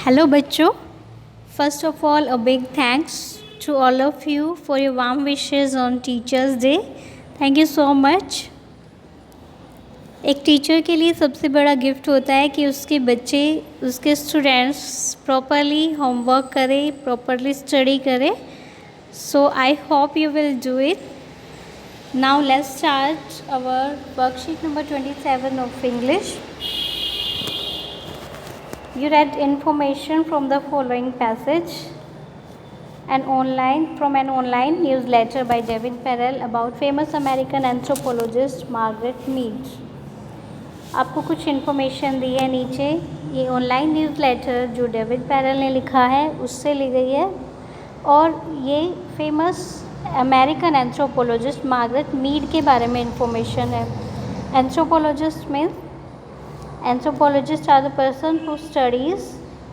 Hello बच्चों, first of all a big thanks to all of you for your warm wishes on Teachers Day. Thank you so much. एक teacher के लिए सबसे बड़ा gift होता है कि उसके बच्चे, उसके स्टूडेंट्स प्रॉपरली होमवर्क करें, प्रॉपरली स्टडी करें. So I hope you will do it. Now let's start our worksheet number 27 of English. You read information from the following passage. From an online newsletter by David Perel about famous American anthropologist Margaret Mead. आपको कुछ information दी है नीचे. ये online newsletter जो David Perell ने लिखा है उससे ली गई है और ये famous American anthropologist Margaret Mead के बारे में इन्फॉर्मेशन है. Anthropologists are the person who studies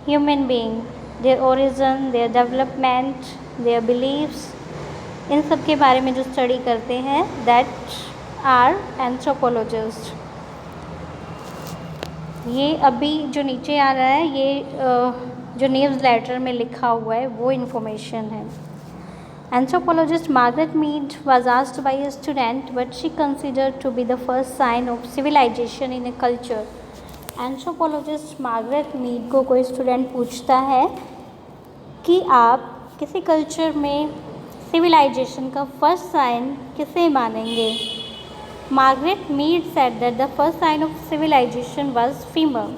human being, their origin, their development, their beliefs. इन सब के बारे में जो स्टडी करते हैं that are anthropologists. ये अभी जो नीचे आ रहा है ये जो न्यूज़ लेटर में लिखा हुआ है वो इन्फॉर्मेशन है. Anthropologist Margaret Mead was asked by a student what she considered to be the first sign of civilization in a culture. Anthropologist Margaret Mead को कोई स्टूडेंट पूछता है कि आप किसी कल्चर में सिविलाइजेशन का फर्स्ट साइन किसे मानेंगे. Margaret Mead said that the first sign of civilization was femur,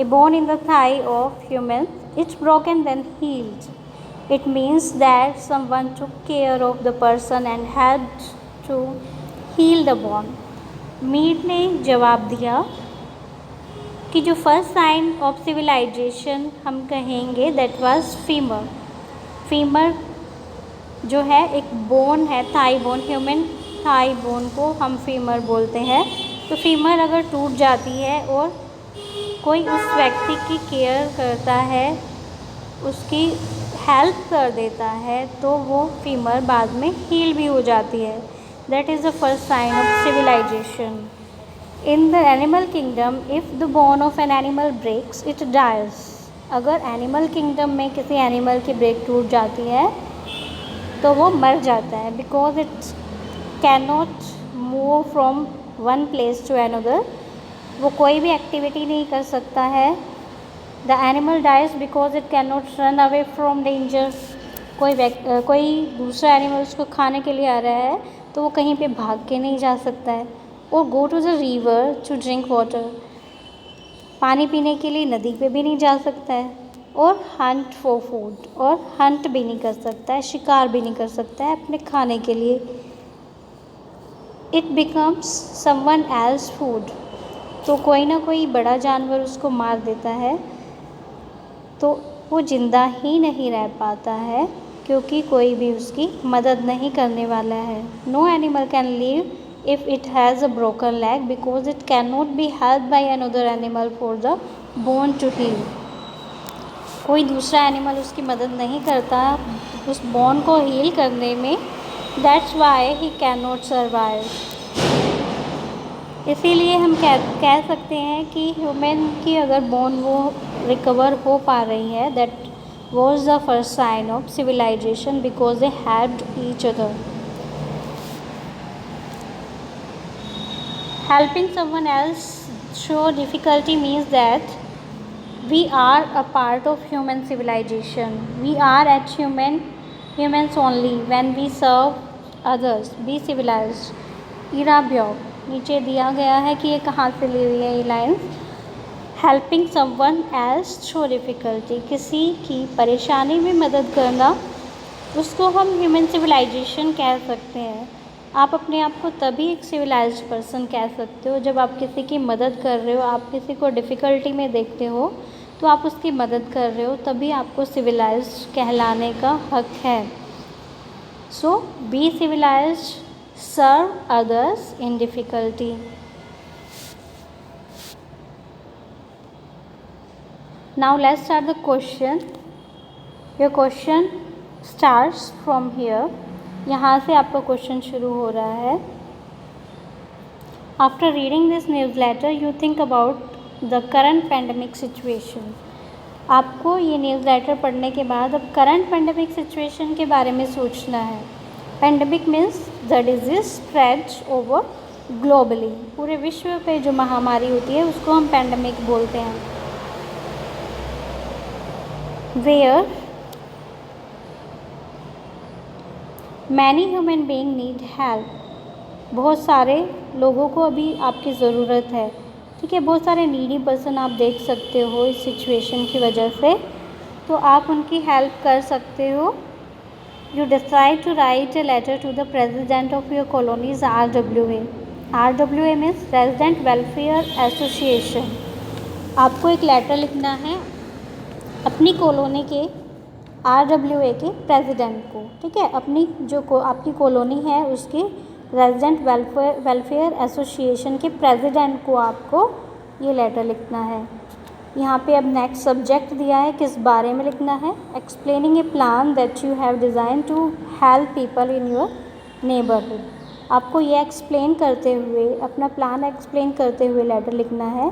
a bone in the thigh of human, it's broken then healed. It means that someone took care of the person and had to heal the bone. Mead ने जवाब दिया कि जो first sign of civilisation हम कहेंगे that was femur. Femur जो है एक बोन है, thigh bone, human thigh bone को हम फीमर बोलते हैं. तो फीमर अगर टूट जाती है और कोई उस व्यक्ति की केयर करता है, उसकी हेल्प कर देता है, तो वो फीमर बाद में हील भी हो जाती है. That is the first sign of civilization. In the animal kingdom, if the bone of an animal breaks, it dies. अगर एनिमल किंगडम में किसी एनिमल की ब्रेक टूट जाती है तो वो मर जाता है. Because it can not move from one place to another. वो कोई भी एक्टिविटी नहीं कर सकता है. The animal dies because it can not run away from danger. कोई दूसरा एनिमल उसको खाने के लिए आ रहा है तो वो कहीं पे भाग के नहीं जा सकता है. और go to the river to drink water. पानी पीने के लिए नदी पे भी नहीं जा सकता है. और हंट फॉर फूड, और हंट भी नहीं कर सकता है, शिकार भी नहीं कर सकता है अपने खाने के लिए. It becomes someone else food. तो कोई ना कोई बड़ा जानवर उसको मार देता है तो वो ज़िंदा ही नहीं रह पाता है क्योंकि कोई भी उसकी मदद नहीं करने वाला है. No animal can live if it has a broken leg because it cannot be helped by another animal for the bone to heal. कोई दूसरा एनिमल उसकी मदद नहीं करता उस बोन को हील करने में. That's why he cannot survive. इसीलिए हम कह सकते हैं कि ह्यूमन की अगर बोन वो रिकवर हो पा रही है, that was the first sign of civilization because they helped each other. Helping someone else through difficulty means that we are a part of human civilization. We are at humans only when we serve others. Be civilized. Ira ब्यॉग. नीचे दिया गया है कि ये कहाँ से ली हुई है ये lines. Helping someone else through difficulty. किसी की परेशानी में मदद करना, उसको हम ह्यूमन सिविलाइजेशन कह सकते हैं. आप अपने आप को तभी एक सिविलाइज्ड पर्सन कह सकते हो जब आप किसी की मदद कर रहे हो. आप किसी को डिफ़िकल्टी में देखते हो तो आप उसकी मदद कर रहे हो, तभी आपको सिविलाइज्ड कहलाने का हक है. So be civilised, serve others in difficulty. Now let's start the question. Your question starts from here. यहाँ से आपका क्वेश्चन शुरू हो रहा है. After reading this newsletter you think about the current pandemic situation. आपको ये न्यूज़लेटर पढ़ने के बाद अब करंट पेंडेमिक सिचुएशन के बारे में सोचना है। Pandemic means the disease spreads over globally, पूरे विश्व पे जो महामारी होती है उसको हम पेंडेमिक बोलते हैं। Where many human being need help, बहुत सारे लोगों को अभी आपकी ज़रूरत है। ठीक है, बहुत सारे नीडी पर्सन आप देख सकते हो इस सिचुएशन की वजह से, तो आप उनकी हेल्प कर सकते हो। You decide to write a letter to the president of your colony's RWA। RWA means resident welfare association. आपको एक लेटर लिखना है अपनी कॉलोनी के RWA के प्रेसिडेंट को। ठीक है, अपनी आपकी कॉलोनी है उसके रेजिडेंट वेलफेयर एसोसिएशन के प्रेसिडेंट को आपको ये लेटर लिखना है। यहाँ पे अब नेक्स्ट सब्जेक्ट दिया है, किस बारे में लिखना है। Explaining a plan that you have design to help people in your neighbourhood. आपको ये एक्सप्लेन करते हुए, अपना प्लान एक्सप्लेन करते हुए लेटर लिखना है,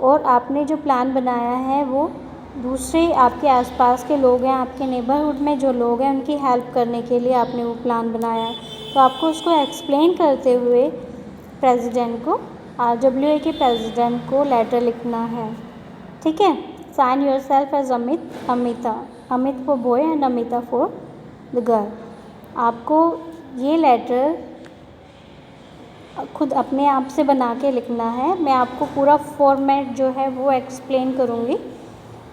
और आपने जो प्लान बनाया है वो दूसरे आपके आसपास के लोग हैं, आपके नेबरहुड में जो लोग हैं उनकी हेल्प करने के लिए आपने वो प्लान बनाया है। तो आपको उसको एक्सप्लेन करते हुए प्रेसिडेंट को, RWA के प्रेसिडेंट को लेटर लिखना है। ठीक है, sign yourself as Amita, Amit for boy and Amita for the girl. आपको ये लेटर खुद अपने आप से बना के लिखना है। मैं आपको पूरा फॉर्मेट जो है वो एक्सप्लेन करूँगी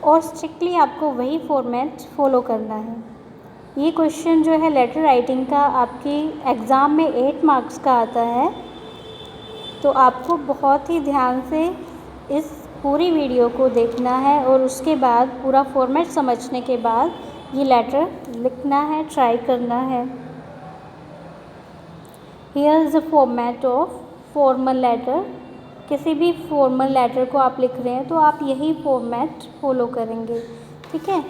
और स्ट्रिक्टली आपको वही फॉर्मेट फॉलो करना है। ये क्वेश्चन जो है लेटर राइटिंग का आपकी एग्ज़ाम में 8 मार्क्स का आता है, तो आपको बहुत ही ध्यान से इस पूरी वीडियो को देखना है और उसके बाद पूरा फॉर्मेट समझने के बाद ये लेटर लिखना है, ट्राई करना है। Here is the format of formal letter. किसी भी फॉर्मल लेटर को आप लिख रहे हैं तो आप यही फॉर्मेट फॉलो करेंगे। ठीक है,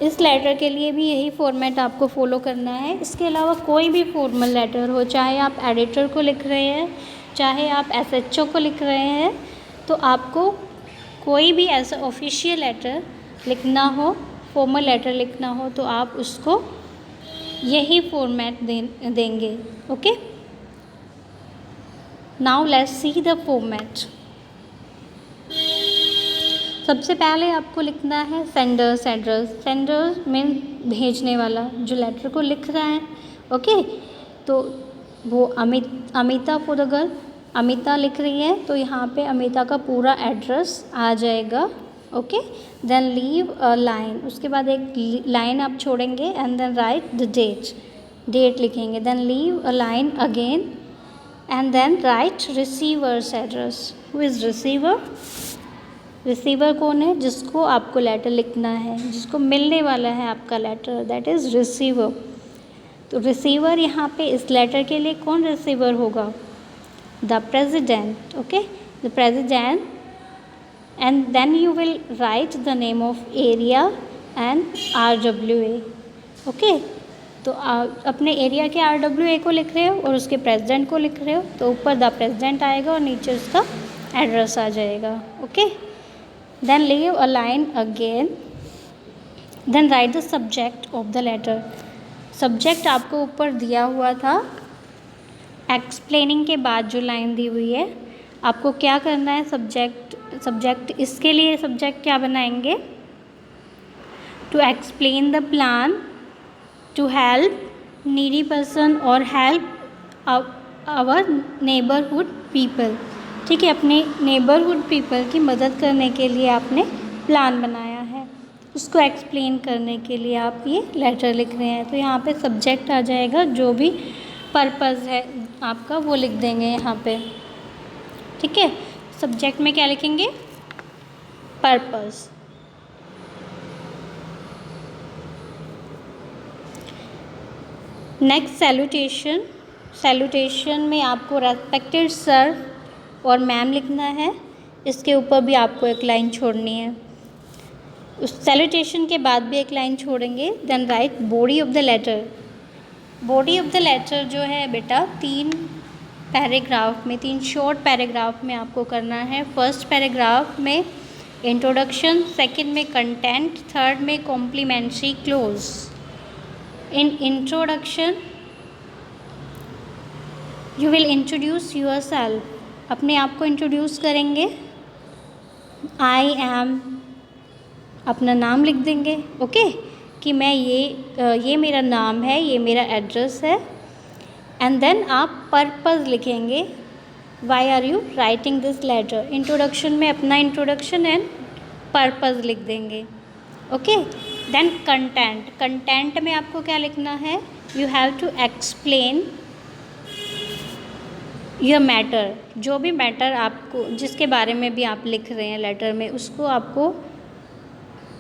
इस लेटर के लिए भी यही फॉर्मेट आपको फॉलो करना है। इसके अलावा कोई भी फॉर्मल लेटर हो, चाहे आप एडिटर को लिख रहे हैं, चाहे आप SHO को लिख रहे हैं, तो आपको कोई भी ऐसा ऑफिशियल लेटर लिखना हो, फॉर्मल लेटर लिखना हो, तो आप उसको यही फॉर्मेट देंगे। Okay, now let's see the format. सबसे पहले आपको लिखना है सेंडर्स एड्रेस। सेंडर मीन भेजने वाला, जो लेटर को लिख रहा है। ओके, तो वो Amita for the girl, Amita लिख रही है, तो यहाँ पे अमिता का पूरा एड्रेस आ जाएगा। Okay, then leave a line, उसके बाद एक लाइन आप छोड़ेंगे and then write the date लिखेंगे। Then leave a line again and then write receiver's address. Who is receiver? Receiver कौन है? जिसको आपको लेटर लिखना है, जिसको मिलने वाला है आपका लेटर, दैट इज़ रिसीवर। तो रिसीवर यहाँ पे इस लेटर के लिए कौन रिसीवर होगा? The president. Okay, the president, and then you will write the name of area and RWA। Okay, तो अपने एरिया के RWA को लिख रहे हो और उसके प्रेसिडेंट को लिख रहे हो, तो ऊपर द प्रेसिडेंट आएगा और नीचे उसका एड्रेस आ जाएगा। Okay, then leave a line again, then write the subject of the letter. Subject आपको ऊपर दिया हुआ था, एक्सप्लेनिंग के बाद जो लाइन दी हुई है, आपको क्या करना है? सब्जेक्ट इसके लिए सब्जेक्ट क्या बनाएंगे? To explain the plan, to help needy person और हेल्प आवर नेबरहुड पीपल। ठीक है, अपने नेबरहुड पीपल की मदद करने के लिए आपने प्लान बनाया है, उसको एक्सप्लेन करने के लिए आप ये लेटर लिख रहे हैं। तो यहाँ पे सब्जेक्ट आ जाएगा, जो भी पर्पज़ है आपका वो लिख देंगे यहाँ पे। ठीक है, सब्जेक्ट में क्या लिखेंगे? पर्पज़। Next salutation. सैल्यूटेशन में आपको रेस्पेक्टेड सर और मैम लिखना है, इसके ऊपर भी आपको एक लाइन छोड़नी है। उस सैल्यूटेशन के बाद भी एक लाइन छोड़ेंगे। Then write body of the letter. Body of the letter जो है बेटा 3 पैराग्राफ में, 3 शॉर्ट पैराग्राफ में आपको करना है। फर्स्ट पैराग्राफ में इंट्रोडक्शन, सेकंड में कंटेंट, थर्ड में complimentary close. In introduction you will introduce your self, अपने आप को इंट्रोड्यूस करेंगे। आई एम, अपना नाम लिख देंगे, ओके, कि मैं ये मेरा नाम है, ये मेरा एड्रेस है। एंड देन आप पर्पज़ लिखेंगे, why are you writing this letter. Introduction में अपना इंट्रोडक्शन एंड पर्पज़ लिख देंगे, ओके। देन कंटेंट, कंटेंट में आपको क्या लिखना है, you have to explain your matter, जो भी मैटर आपको, जिसके बारे में भी आप लिख रहे हैं लेटर में, उसको आपको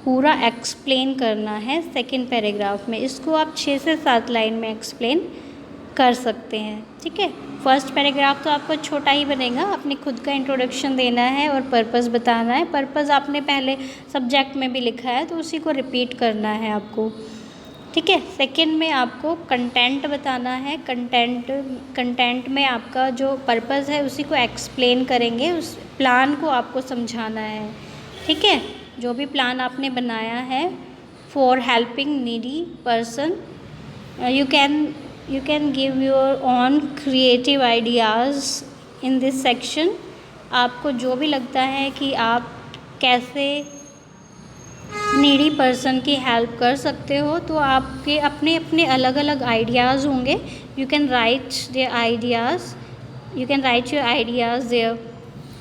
पूरा एक्सप्लेन करना है सेकंड पैराग्राफ में। इसको आप 6 से 7 लाइन में एक्सप्लेन कर सकते हैं, ठीक है। फर्स्ट पैराग्राफ तो आपको छोटा ही बनेगा, अपने खुद का इंट्रोडक्शन देना है और पर्पस बताना है। पर्पस आपने पहले सब्जेक्ट में भी लिखा है तो उसी को रिपीट करना है आपको, ठीक है। सेकंड में आपको कंटेंट बताना है। कंटेंट में आपका जो पर्पस है उसी को एक्सप्लेन करेंगे, उस प्लान को आपको समझाना है, ठीक है। जो भी प्लान आपने बनाया है for helping needy person, you can give your own creative ideas in this section। आपको जो भी लगता है कि आप कैसे नीडी पर्सन की हेल्प कर सकते हो, तो आपके अपने अपने अलग अलग आइडियाज़ होंगे। You can write there ideas, you can write your ideas there।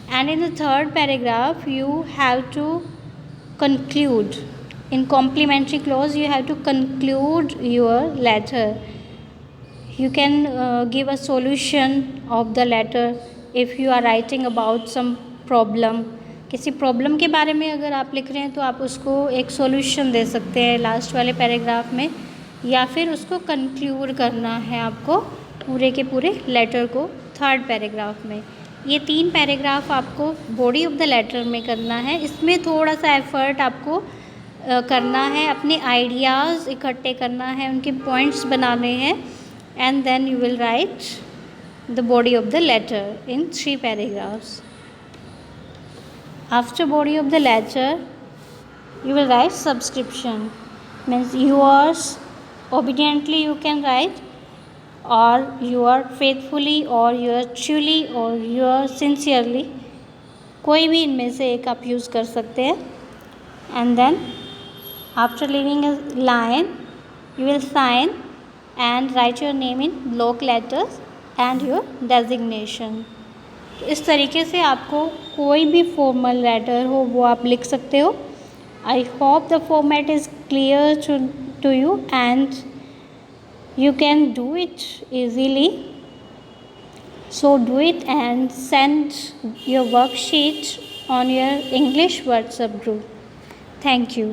And in the third paragraph you have to conclude, in complimentary clause you have to conclude your letter। You can give a solution of the letter if you are writing about some problem। किसी problem के बारे में अगर आप लिख रहे हैं तो आप उसको एक सॉल्यूशन दे सकते हैं लास्ट वाले पैराग्राफ में, या फिर उसको कंक्लूड करना है आपको पूरे के पूरे लेटर को थर्ड पैराग्राफ में। ये 3 पैराग्राफ आपको बॉडी ऑफ द लेटर में करना है। इसमें थोड़ा सा एफर्ट आपको करना है, अपने आइडियाज़ इकट्ठे करना है, उनके पॉइंट्स बनाने हैं। And then you will write the body of the letter in 3 paragraphs। After body of the letter you will write subscription, means yours obediently you can write, or you are faithfully, or you are truly, or you are sincerely, कोई भी इनमें से एक आप use कर सकते हैं। And then after leaving a line you will sign and write your name in block letters and your designation। इस तरीके से आपको कोई भी फॉर्मल लेटर हो वो आप लिख सकते हो। I hope the format is clear to you and you can do it easily। So do it and send your worksheet on your English WhatsApp group। Thank you।